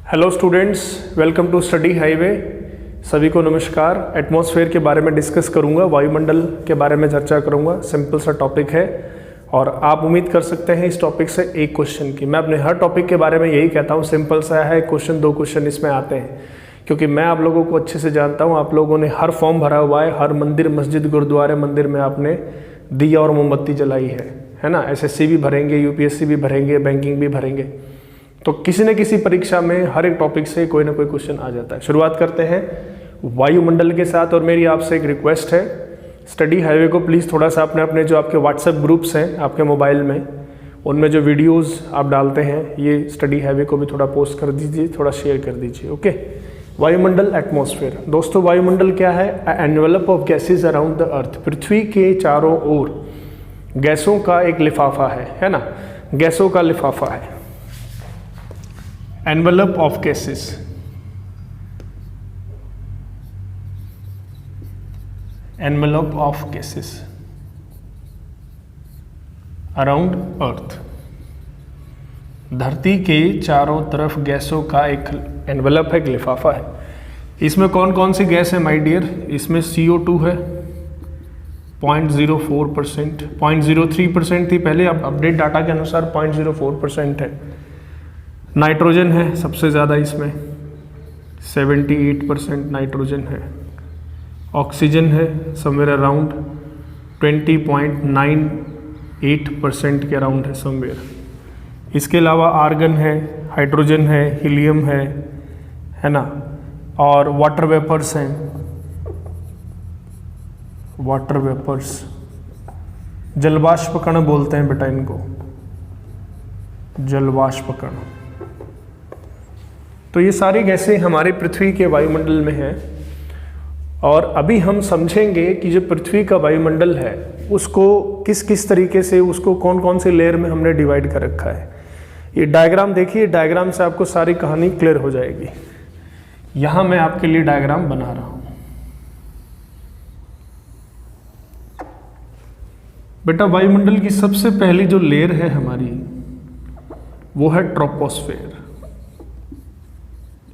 Hello students, welcome to Study Highway. सभी को नमस्कार। एटमॉस्फेयर के बारे में डिस्कस करूंगा, वायुमंडल के बारे में चर्चा करूंगा। सिंपल सा टॉपिक है और आप उम्मीद कर सकते हैं इस टॉपिक से एक क्वेश्चन की। मैं अपने हर टॉपिक के बारे में यही कहता हूं, सिंपल सा है, क्वेश्चन 2 क्वेश्चन इसमें आते हैं, क्योंकि मैं आप लोगों को अच्छे से जानता हूँ। आप लोगों ने हर फॉर्म भरा हुआ है, हर मंदिर मस्जिद गुरुद्वारे मंदिर में आपने दिया और मोमबत्ती जलाई है ना। एसएससी भी भरेंगे, यूपीएससी भी भरेंगे, बैंकिंग भी भरेंगे, तो किसी न किसी परीक्षा में हर एक टॉपिक से कोई ना कोई क्वेश्चन आ जाता है। शुरुआत करते हैं वायुमंडल के साथ। और मेरी आपसे एक रिक्वेस्ट है, स्टडी हाईवे को प्लीज़ थोड़ा सा अपने जो आपके व्हाट्सएप ग्रुप्स हैं आपके मोबाइल में, उनमें जो वीडियोस आप डालते हैं ये स्टडी हाईवे को भी थोड़ा पोस्ट कर दीजिए, थोड़ा शेयर कर दीजिए। ओके, वायुमंडल, एटमॉस्फेयर। दोस्तों, वायुमंडल क्या है? Envelope of gases around the earth. पृथ्वी के चारों ओर गैसों का एक लिफाफा है ना, गैसों का लिफाफा है। Envelope of gases, envelope of gases around earth. धरती के चारों तरफ गैसों का एक एनवेलप है, एक लिफाफा है। इसमें कौन कौन सी गैस है माय डियर? इसमें CO2 है 0.04%, 0.03% थी पहले, अब अपडेट डाटा के अनुसार 0.04% है। नाइट्रोजन है सबसे ज़्यादा, इसमें 78% नाइट्रोजन है। ऑक्सीजन है समवेयर अराउंड 20.98% के अराउंड है समवेयर। इसके अलावा आर्गन है, हाइड्रोजन है, हीलियम है ना, और वाटर वेपर्स हैं, वाटर वेपर्स, जलवाष्प कण बोलते हैं बेटा इनको, जलवाष्प कण। तो ये सारी गैसें हमारे पृथ्वी के वायुमंडल में हैं। और अभी हम समझेंगे कि जो पृथ्वी का वायुमंडल है उसको किस किस तरीके से, उसको कौन कौन से लेयर में हमने डिवाइड कर रखा है। ये डायग्राम देखिए, डायग्राम से आपको सारी कहानी क्लियर हो जाएगी। यहां मैं आपके लिए डायग्राम बना रहा हूं। बेटा, वायुमंडल की सबसे पहली जो लेयर है हमारी वो है ट्रोपोस्फेयर।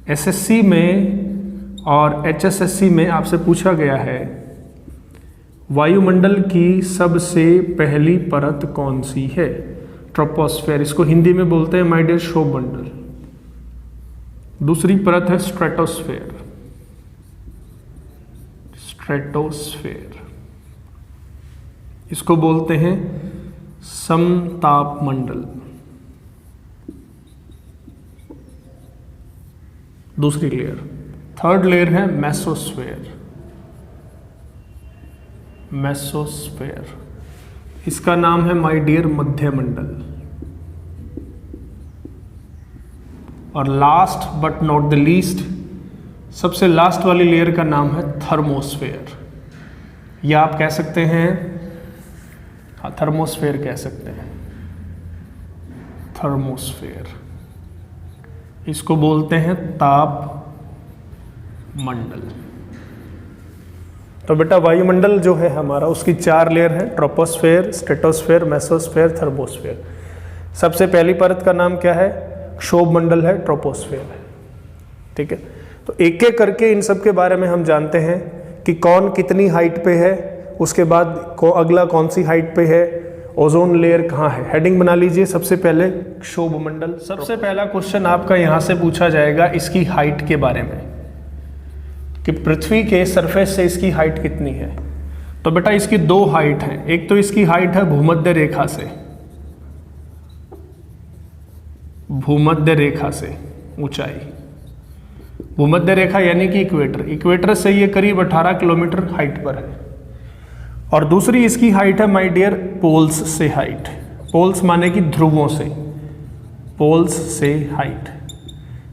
एसएससी में और HSSC में आपसे पूछा गया है वायुमंडल की सबसे पहली परत कौन सी है? ट्रोपोस्फेयर। इसको हिंदी में बोलते हैं माय डियर शोभमंडल। दूसरी परत है स्ट्रेटोस्फेयर, स्ट्रेटोस्फेयर। इसको बोलते हैं समतापमंडल। दूसरी लेयर। थर्ड लेयर है मेसोस्फेयर, मेसोस्फेयर। इसका नाम है माय डियर मध्यमंडल। और last but not the least, सबसे लास्ट वाली लेयर का नाम है थर्मोस्फेयर। या आप कह सकते हैं, हाँ, थर्मोस्फेयर कह सकते हैं, थर्मोस्फेयर। इसको बोलते हैं ताप मंडल। तो बेटा, वायुमंडल जो है हमारा, उसकी 4 लेयर है, ट्रोपोस्फेयर, स्ट्रेटोस्फेयर, मेसोस्फेयर, थर्मोस्फेयर। सबसे पहली परत का नाम क्या है? क्षोभमंडल है, ट्रोपोस्फेयर है। ठीक है, तो एक एक करके इन सब के बारे में हम जानते हैं कि कौन कितनी हाइट पे है, उसके बाद अगला कौन सी हाइट पे है, ओजोन लेयर कहाँ है। हेडिंग बना लीजिए। सबसे पहले क्षोभमंडल। सबसे पहला क्वेश्चन आपका यहां से पूछा जाएगा इसकी हाइट के बारे में, कि पृथ्वी के सरफेस से इसकी हाइट कितनी है। तो बेटा, इसकी 2 हाइट है। एक तो इसकी हाइट है भूमध्य रेखा से, भूमध्य रेखा से ऊंचाई, भूमध्य रेखा यानी कि इक्वेटर, इक्वेटर से ये करीब 18 किलोमीटर हाइट पर है। और दूसरी इसकी हाइट है माय डियर पोल्स से हाइट। पोल्स माने कि ध्रुवों से, पोल्स से हाइट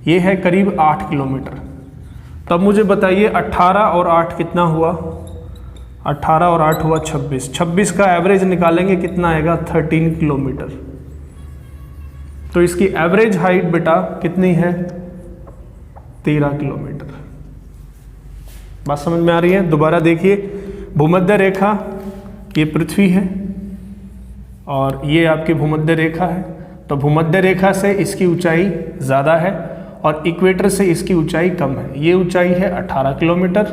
ये है करीब 8 किलोमीटर। तब मुझे बताइए 18 और 8 कितना हुआ? 18 और 8 हुआ 26। 26 का एवरेज निकालेंगे कितना आएगा? 13 किलोमीटर। तो इसकी एवरेज हाइट बेटा कितनी है? 13 किलोमीटर। बात समझ में आ रही है? दोबारा देखिए, भूमध्य रेखा ये पृथ्वी है और ये आपकी भूमध्य रेखा है। तो भूमध्य रेखा से इसकी ऊंचाई ज़्यादा है और इक्वेटर से इसकी ऊंचाई कम है। ये ऊंचाई है 18 किलोमीटर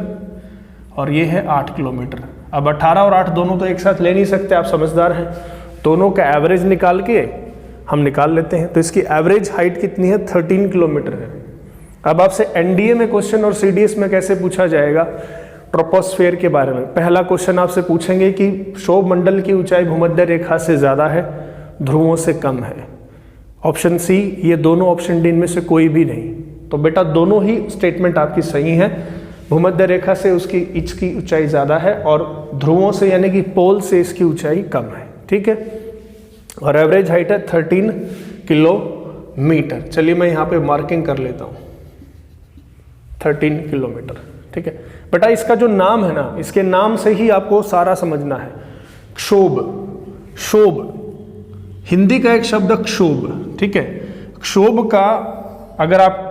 और ये है 8 किलोमीटर। अब 18 और 8 दोनों तो एक साथ ले नहीं सकते, आप समझदार हैं, दोनों का एवरेज निकाल के हम निकाल लेते हैं। तो इसकी एवरेज हाइट कितनी है? 13 किलोमीटर है। अब आपसे एनडीए में क्वेश्चन और सीडीएस में कैसे पूछा जाएगा ट्रोपोस्फेयर के बारे में? पहला क्वेश्चन आपसे पूछेंगे कि क्षोभ मंडल की ऊंचाई भूमध्य रेखा से ज़्यादा है, ध्रुवों से कम है। ऑप्शन सी, ये दोनों ऑप्शन डी में से कोई भी नहीं। तो बेटा दोनों ही स्टेटमेंट आपकी सही है। भूमध्य रेखा से इसकी ऊंचाई ज़्यादा है और ध्रुवों से यानी कि पोल से इसकी ऊंचाई कम है। ठीक है, और एवरेज हाइट है 13 किलोमीटर। चलिए मैं यहाँ पे मार्किंग कर लेता हूँ 13 किलोमीटर। ठीक है बेटा, इसका जो नाम है ना, इसके नाम से ही आपको सारा समझना है। क्षोभ, क्षोभ हिंदी का एक शब्द क्षोभ। ठीक है, क्षोभ का अगर आप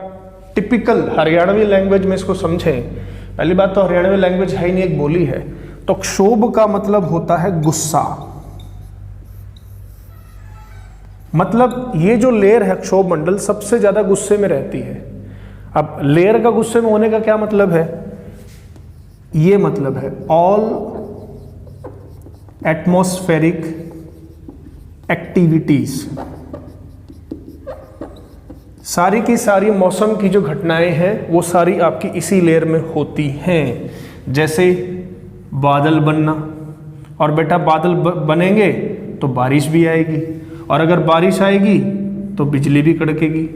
टिपिकल हरियाणवी लैंग्वेज में इसको समझें, पहली बात तो हरियाणवी लैंग्वेज है ही नहीं, एक बोली है। तो क्षोभ का मतलब होता है गुस्सा। मतलब ये जो लेयर है क्षोभ मंडल सबसे ज्यादा गुस्से में रहती है। अब लेयर का गुस्से में होने का क्या मतलब है? ये मतलब है ऑल एटमॉस्फेरिक एक्टिविटीज, सारी की सारी मौसम की जो घटनाएं हैं वो सारी आपकी इसी लेयर में होती हैं। जैसे बादल बनना, और बेटा बादल बनेंगे तो बारिश भी आएगी, और अगर बारिश आएगी तो बिजली भी कड़केगी,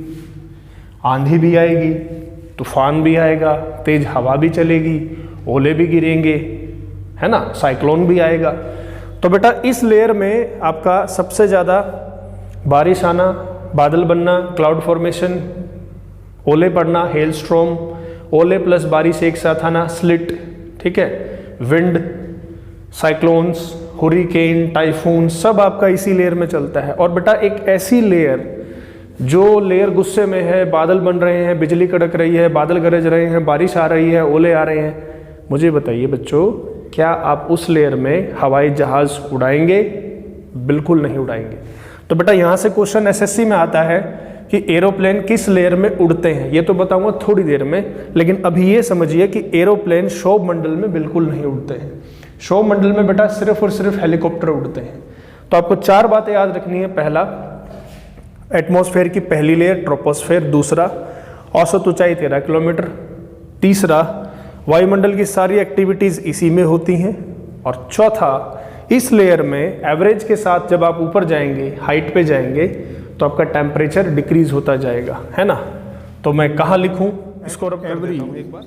आंधी भी आएगी, तूफान भी आएगा, तेज हवा भी चलेगी, ओले भी गिरेंगे, है ना, साइक्लोन भी आएगा। तो बेटा इस लेयर में आपका सबसे ज़्यादा बारिश आना, बादल बनना, क्लाउड फॉर्मेशन, ओले पड़ना, हेल स्ट्रॉम, ओले प्लस बारिश एक साथ आना, स्लिट, ठीक है, विंड, साइक्लोन्स, हुरिकेन, टाइफून, सब आपका इसी लेयर में चलता है। और बेटा एक ऐसी लेयर जो लेयर गुस्से में है, बादल बन रहे हैं, बिजली कड़क रही है, बादल गरज रहे हैं, बारिश आ रही है, ओले आ रहे हैं, मुझे बताइए बच्चों, क्या आप उस लेयर में हवाई जहाज उड़ाएंगे? बिल्कुल नहीं उड़ाएंगे। तो बेटा यहाँ से क्वेश्चन एसएससी में आता है कि एरोप्लेन किस लेयर में उड़ते हैं, ये तो बताऊंगा थोड़ी देर में, लेकिन अभी ये समझिए कि एरोप्लेन क्षोभ मंडल में बिल्कुल नहीं उड़ते हैं। क्षोभ मंडल में बेटा सिर्फ और सिर्फ हेलीकॉप्टर उड़ते हैं। तो आपको 4 बातें याद रखनी है। पहला, एटमॉस्फेयर की पहली लेयर ट्रोपोस्फेयर। दूसरा, औसत ऊंचाई 13 किलोमीटर। तीसरा, वायुमंडल की सारी एक्टिविटीज इसी में होती हैं। और चौथा, इस लेयर में एवरेज के साथ जब आप ऊपर जाएंगे, हाइट पे जाएंगे, तो आपका टेम्परेचर डिक्रीज होता जाएगा, है ना। तो मैं कहाँ लिखूं इसको? एवरी एक बार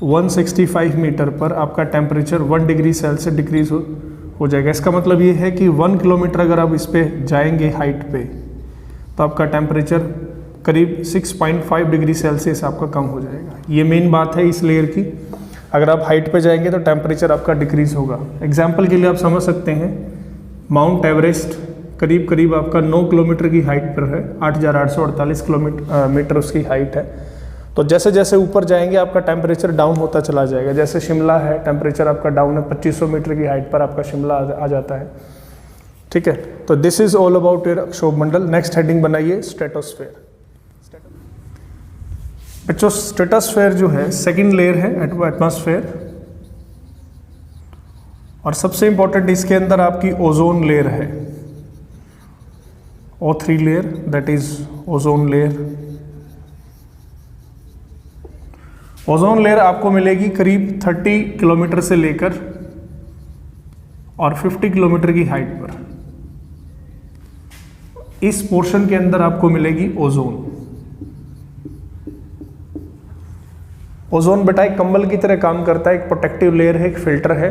165 मीटर पर आपका टेम्परेचर 1 डिग्री सेल्सियस डिक्रीज हो जाएगा। इसका मतलब ये है कि 1 किलोमीटर अगर आप इस पे जाएंगे हाइट पे, तो आपका टेम्परेचर करीब 6.5 डिग्री सेल्सियस आपका कम हो जाएगा। ये मेन बात है इस लेयर की। अगर आप हाइट पे जाएंगे तो टेम्परेचर आपका डिक्रीज होगा। एग्जाम्पल के लिए आप समझ सकते हैं, माउंट एवरेस्ट करीब करीब आपका 9 किलोमीटर की हाइट पर है, 8,848 मीटर उसकी हाइट है। तो जैसे जैसे ऊपर जाएंगे आपका टेम्परेचर डाउन होता चला जाएगा। जैसे शिमला है, टेम्परेचर आपका डाउन है, 2500 मीटर की हाइट पर आपका शिमला आ जाता है। ठीक है, तो this is all about your क्षोभ मंडल। नेक्स्ट हेडिंग बनाइए स्ट्रेटोस्फेयर। बच्चों स्ट्रेटोस्फेयर जो है सेकंड लेयर है एटमॉस्फेयर, और सबसे इंपॉर्टेंट इसके अंदर आपकी ओजोन लेयर है, O3 layer, that is ozone layer. Ozone layer आपको मिलेगी करीब 30 किलोमीटर से लेकर और 50 किलोमीटर की हाइट पर। इस पोर्शन के अंदर आपको मिलेगी ओजोन। ओजोन बेटा एक कंबल की तरह काम करता है, एक प्रोटेक्टिव लेयर है, एक फिल्टर है।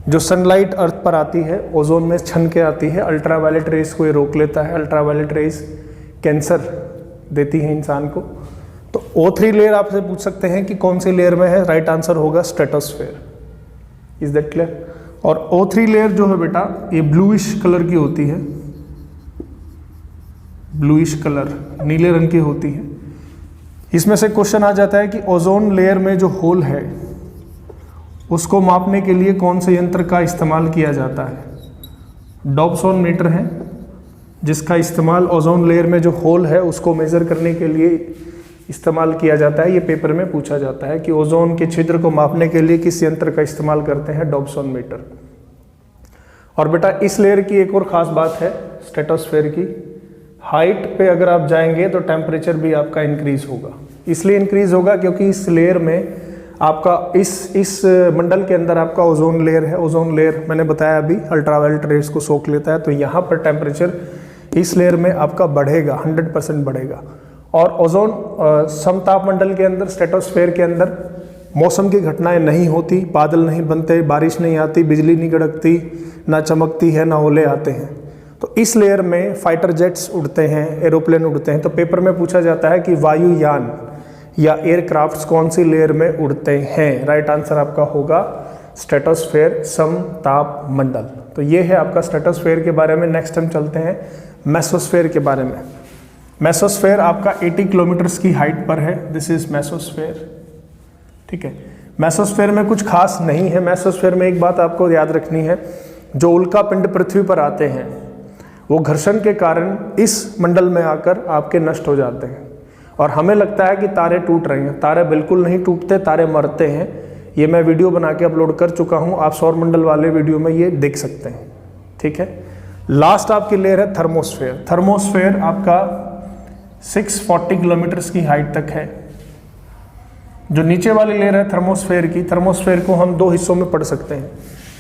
जो सनलाइट अर्थ पर आती है ओजोन में छन के आती है, अल्ट्रावायलेट रेस को ये रोक लेता है। अल्ट्रावायलेट रेस कैंसर देती है इंसान को। तो O3 लेयर आपसे पूछ सकते हैं कि कौन सी लेयर में है, राइट आंसर होगा स्ट्रेटोस्फेयर। Is that clear? और O3 लेयर जो है बेटा ये ब्लूइश कलर की होती है, ब्लूइश कलर, नीले रंग की होती है। इसमें से क्वेश्चन आ जाता है कि ओजोन लेयर में जो होल है उसको मापने के लिए कौन से यंत्र का इस्तेमाल किया जाता है? डॉप्सन मीटर है, जिसका इस्तेमाल ओजोन लेयर में जो होल है उसको मेज़र करने के लिए इस्तेमाल किया जाता है। ये पेपर में पूछा जाता है कि ओजोन के छिद्र को मापने के लिए किस यंत्र का इस्तेमाल करते हैं, डॉब्सन मीटर। और बेटा इस लेयर की एक और ख़ास बात है स्ट्रेटोस्फेयर की, हाइट पे अगर आप जाएंगे तो टेम्परेचर भी आपका इंक्रीज होगा। इसलिए इंक्रीज होगा क्योंकि इस लेयर में आपका इस मंडल के अंदर आपका ओजोन लेयर है। ओजोन लेयर मैंने बताया अभी अल्ट्रावायलेट रेज को सोख लेता है, तो यहाँ पर टेम्परेचर इस लेयर में आपका बढ़ेगा, 100% बढ़ेगा। और ओजोन समतापमंडल के अंदर, स्ट्रेटोस्फेयर के अंदर मौसम की घटनाएं नहीं होती, बादल नहीं बनते, बारिश नहीं आती, बिजली नहीं कड़कती, ना चमकती है, ना ओले आते हैं। तो इस लेयर में फाइटर जेट्स उड़ते हैं, एरोप्लेन उड़ते हैं। तो पेपर में पूछा जाता है कि वायुयान या एयरक्राफ्ट्स कौन सी लेयर में उड़ते हैं। राइट आंसर आपका होगा स्ट्रेटोस्फेयर, समतापमंडल। तो ये है आपका स्ट्रेटोस्फेयर के बारे में। नेक्स्ट हम चलते हैं मेसोस्फेयर के बारे में। मेसोस्फेयर आपका 80 किलोमीटर्स की हाइट पर है। दिस इज मेसोस्फेयर, ठीक है। मेसोस्फेयर में कुछ खास नहीं है। मेसोस्फेयर में एक बात आपको याद रखनी है, जो उल्का पिंड पृथ्वी पर आते हैं वो घर्षण के कारण इस मंडल में आकर आपके नष्ट हो जाते हैं। और हमें लगता है कि तारे टूट रहे हैं, तारे बिल्कुल नहीं टूटते, तारे मरते हैं। ये मैं वीडियो बना के अपलोड कर चुका हूँ, आप सौर मंडल वाले वीडियो में ये देख सकते हैं, ठीक है। लास्ट आपकी लेयर है थर्मोस्फेयर। थर्मोस्फेयर आपका 640 किलोमीटर्स की हाइट तक है। जो नीचे वाली लेयर है थर्मोस्फेयर की, थर्मोस्फेयर को हम दो हिस्सों में पढ़ सकते हैं।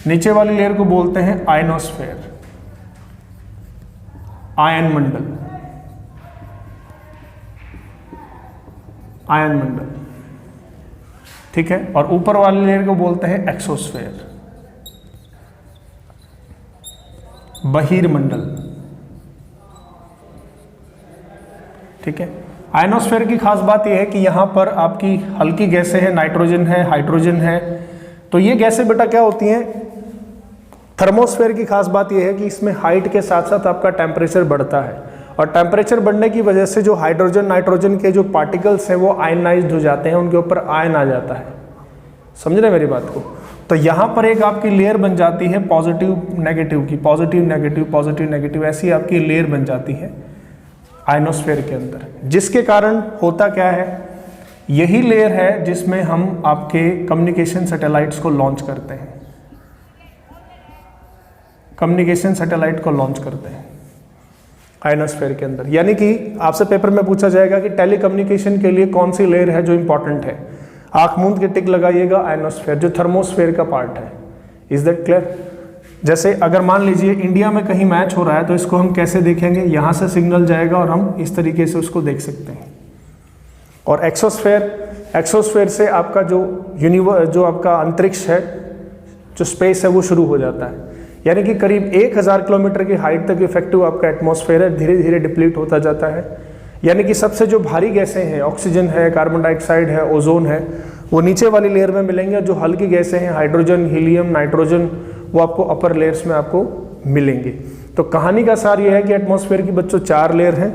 नीचे वाली लेयर को बोलते हैं आयनोस्फेयर, आयन मंडल, आयन मंडल, ठीक है। और ऊपर वाली लेयर को बोलते हैं एक्सोस्फेयर, बहिर्मंडल, ठीक है। आयनोस्फेयर की खास बात यह है कि यहाँ पर आपकी हल्की गैसें हैं, नाइट्रोजन है, हाइड्रोजन है। तो ये गैसें बेटा क्या होती हैं, थर्मोस्फेयर की खास बात यह है कि इसमें हाइट के साथ साथ आपका टेम्परेचर बढ़ता है। और टेम्परेचर बढ़ने की वजह से जो हाइड्रोजन नाइट्रोजन के जो पार्टिकल्स हैं वो आयनाइज्ड हो जाते हैं, उनके ऊपर आयन आ जाता है। समझ रहे मेरी बात को? तो यहाँ पर एक आपकी लेयर बन जाती है पॉजिटिव नेगेटिव की, पॉजिटिव नेगेटिव, पॉजिटिव नेगेटिव, ऐसी आपकी लेयर बन जाती है आयनोस्फेयर के अंदर। जिसके कारण होता क्या है, यही लेयर है जिसमें हम आपके कम्युनिकेशन सैटेलाइट्स को लॉन्च करते हैं, कम्युनिकेशन सैटेलाइट को लॉन्च करते हैं आयनोस्फेयर के अंदर। यानी कि आपसे पेपर में पूछा जाएगा कि टेलीकम्युनिकेशन के लिए कौन सी लेयर है जो इंपॉर्टेंट है, आंख मूंद के टिक लगाइएगा, आयनोस्फेयर, जो थर्मोस्फेयर का पार्ट है। Is that clear? जैसे अगर मान लीजिए इंडिया में कहीं मैच हो रहा है तो इसको हम कैसे देखेंगे, यहाँ से सिग्नल जाएगा और हम इस तरीके से उसको देख सकते हैं। और एक्सोस्फेयर, एक्सोस्फेयर से आपका जो आपका अंतरिक्ष है, जो स्पेस है, वो शुरू हो जाता है। यानी कि करीब 1000 किलोमीटर की हाइट तक इफेक्टिव आपका एटमॉस्फेयर है, धीरे धीरे डिप्लीट होता जाता है। यानी कि सबसे जो भारी गैसें हैं, ऑक्सीजन है, कार्बन डाइऑक्साइड है, ओजोन है, वो नीचे वाली लेयर में मिलेंगे। जो हल्की गैसें हैं, हाइड्रोजन, हीलियम, नाइट्रोजन, वो आपको अपर लेयर्स में आपको मिलेंगे। तो कहानी का सार ये है कि एटमॉस्फेयर की बच्चों 4 लेयर हैं,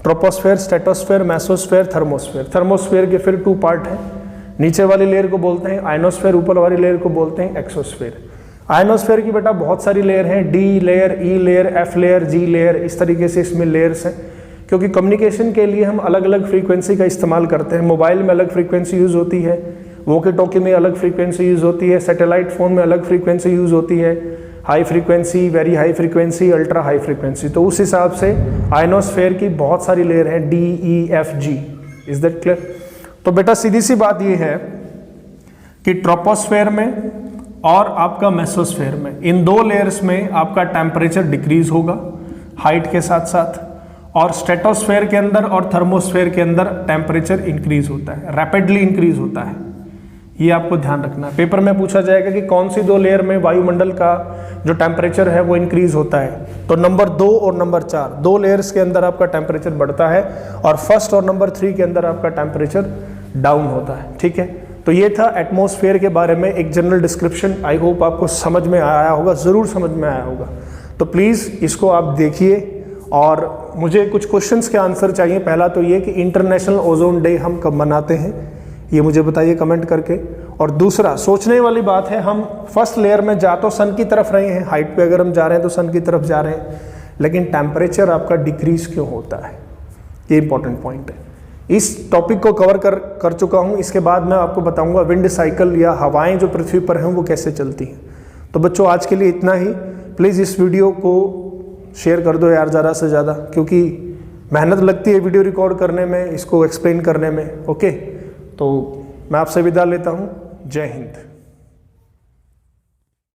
troposphere, stratosphere, mesosphere, thermosphere. Thermosphere के फिर 2 पार्ट हैं। नीचे वाली लेयर को बोलते हैं आयनोस्फेयर, ऊपर वाली लेयर को बोलते हैं एक्सोस्फेयर। आयनोस्फेयर की बेटा बहुत सारी लेयर हैं, डी लेयर, ई लेयर, एफ लेयर, जी लेयर, इस तरीके से इसमें लेयर्स हैं। क्योंकि कम्युनिकेशन के लिए हम अलग अलग फ्रीक्वेंसी का इस्तेमाल करते हैं। मोबाइल में अलग फ्रीक्वेंसी यूज़ होती है, वॉकी टॉकी में अलग फ्रीक्वेंसी यूज़ होती है, सैटेलाइट फ़ोन में अलग फ्रीक्वेंसी यूज़ होती है, high frequency, very high frequency, ultra high frequency. तो उस हिसाब से आयनोस्फेयर की बहुत सारी लेयर हैं, D, E, F, G. Is that clear? तो बेटा सीधी सी बात ये है कि ट्रोपोस्फेयर में और आपका मेसोस्फेयर में, इन 2 लेयर्स में आपका टेम्परेचर डिक्रीज होगा हाइट के साथ साथ, और स्ट्रेटोस्फेयर के अंदर और थर्मोस्फेयर के अंदर टेम्परेचर इंक्रीज होता है, रैपिडली इंक्रीज होता है। ये आपको ध्यान रखना है। पेपर में पूछा जाएगा कि कौन सी 2 लेयर में वायुमंडल का जो टेम्परेचर है वो इंक्रीज होता है, तो नंबर 2 और नंबर 4, 2 लेयर्स के अंदर आपका टेम्परेचर बढ़ता है, और फर्स्ट और नंबर 3 के अंदर आपका टेम्परेचर डाउन होता है। ठीक है, तो ये था एटमॉस्फेयर के बारे में एक जनरल डिस्क्रिप्शन। आई होप आपको समझ में आया होगा, ज़रूर समझ में आया होगा। तो प्लीज़ इसको आप देखिए, और मुझे कुछ क्वेश्चंस के आंसर चाहिए। पहला तो ये कि इंटरनेशनल ओजोन डे हम कब मनाते हैं, ये मुझे बताइए कमेंट करके। और दूसरा, सोचने वाली बात है, हम फर्स्ट लेयर में जा तो सन की तरफ रहे हैं, हाइट पे अगर हम जा रहे हैं तो सन की तरफ जा रहे हैं, लेकिन टेम्परेचर आपका डिक्रीज क्यों होता है, ये इंपॉर्टेंट पॉइंट है। इस टॉपिक को कवर कर चुका हूँ। इसके बाद मैं आपको बताऊंगा विंड साइकिल या हवाएं जो पृथ्वी पर हैं वो कैसे चलती हैं। तो बच्चों आज के लिए इतना ही। प्लीज़ इस वीडियो को शेयर कर दो यार ज़्यादा से ज़्यादा, क्योंकि मेहनत लगती है वीडियो रिकॉर्ड करने में, इसको एक्सप्लेन करने में। ओके, तो मैं आपसे विदा लेता हूँ। जय हिंद।